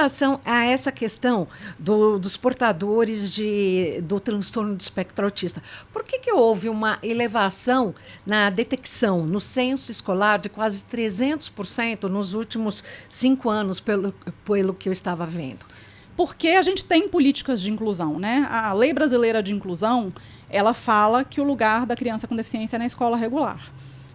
relação a essa questão dos portadores do transtorno de espectro autista, por que houve uma elevação na detecção, no censo escolar, de quase 300% nos últimos 5 anos, pelo que eu estava vendo? Porque a gente tem políticas de inclusão, né? A Lei Brasileira de Inclusão, ela fala que o lugar da criança com deficiência é na escola regular.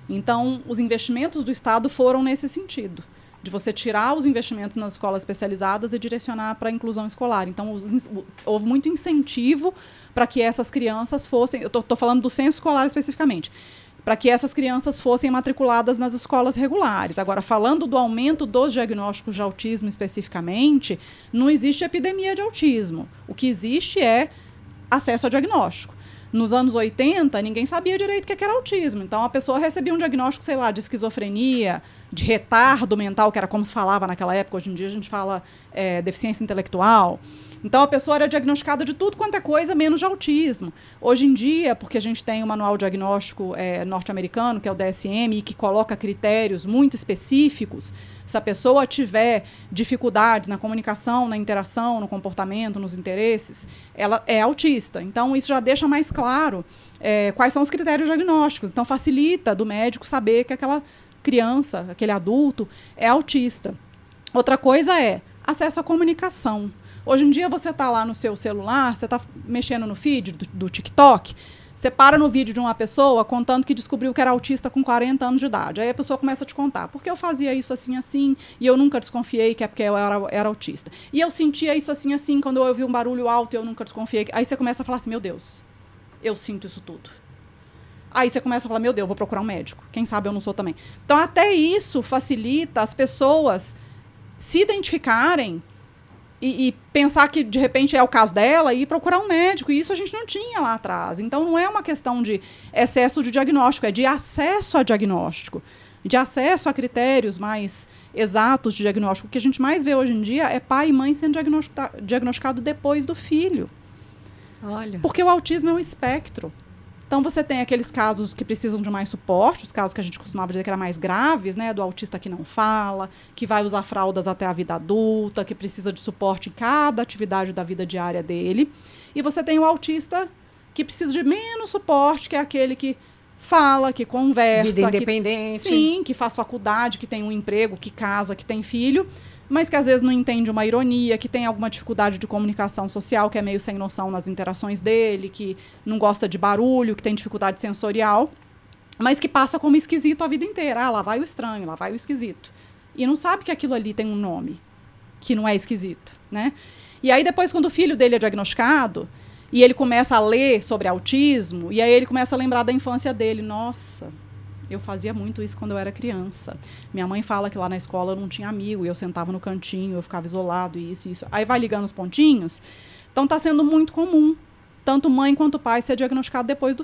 Então, os investimentos do Estado foram nesse sentido, de você tirar os investimentos nas escolas especializadas e direcionar para a inclusão escolar. Então, houve muito incentivo para que essas crianças fossem... Eu estou falando do censo escolar especificamente, para que essas crianças fossem matriculadas nas escolas regulares. Agora, falando do aumento dos diagnósticos de autismo especificamente, não existe epidemia de autismo. O que existe é acesso a diagnóstico. Nos anos 80, ninguém sabia direito o que era autismo. Então, a pessoa recebia um diagnóstico, sei lá, de esquizofrenia, de retardo mental, que era como se falava naquela época. Hoje em dia, a gente fala deficiência intelectual. Então, a pessoa era diagnosticada de tudo quanto é coisa, menos de autismo. Hoje em dia, porque a gente tem o manual diagnóstico norte-americano, que é o DSM, e que coloca critérios muito específicos, se a pessoa tiver dificuldades na comunicação, na interação, no comportamento, nos interesses, ela é autista. Então, isso já deixa mais claro quais são os critérios diagnósticos. Então, facilita do médico saber que aquela criança, aquele adulto, é autista. Outra coisa é acesso à comunicação. Hoje em dia, você está lá no seu celular, você está mexendo no feed do TikTok, você para no vídeo de uma pessoa contando que descobriu que era autista com 40 anos de idade. Aí a pessoa começa a te contar, porque eu fazia isso assim, assim, e eu nunca desconfiei que é porque eu era autista. E eu sentia isso assim, assim, quando eu ouvi um barulho alto e eu nunca desconfiei. Aí você começa a falar assim, meu Deus, eu sinto isso tudo. Aí você começa a falar, meu Deus, vou procurar um médico. Quem sabe eu não sou também. Então, até isso facilita as pessoas se identificarem e pensar que, de repente, é o caso dela e procurar um médico. E isso a gente não tinha lá atrás. Então, não é uma questão de excesso de diagnóstico, é de acesso a diagnóstico, de acesso a critérios mais exatos de diagnóstico. O que a gente mais vê hoje em dia é pai e mãe sendo diagnosticado depois do filho. Olha. Porque o autismo é um espectro. Então, você tem aqueles casos que precisam de mais suporte, os casos que a gente costumava dizer que eram mais graves, né, do autista que não fala, que vai usar fraldas até a vida adulta, que precisa de suporte em cada atividade da vida diária dele. E você tem o autista que precisa de menos suporte, que é aquele que fala, que conversa. Vida independente. Que faz faculdade, que tem um emprego, que casa, que tem filho, mas que às vezes não entende uma ironia, que tem alguma dificuldade de comunicação social, que é meio sem noção nas interações dele, que não gosta de barulho, que tem dificuldade sensorial, mas que passa como esquisito a vida inteira. Ah, lá vai o estranho, lá vai o esquisito. E não sabe que aquilo ali tem um nome, que não é esquisito, né? E aí depois, quando o filho dele é diagnosticado, e ele começa a ler sobre autismo, e aí ele começa a lembrar da infância dele. Nossa, eu fazia muito isso quando eu era criança. Minha mãe fala que lá na escola eu não tinha amigo, e eu sentava no cantinho, eu ficava isolado, isso. Aí vai ligando os pontinhos. Então está sendo muito comum, tanto mãe quanto pai ser diagnosticado depois do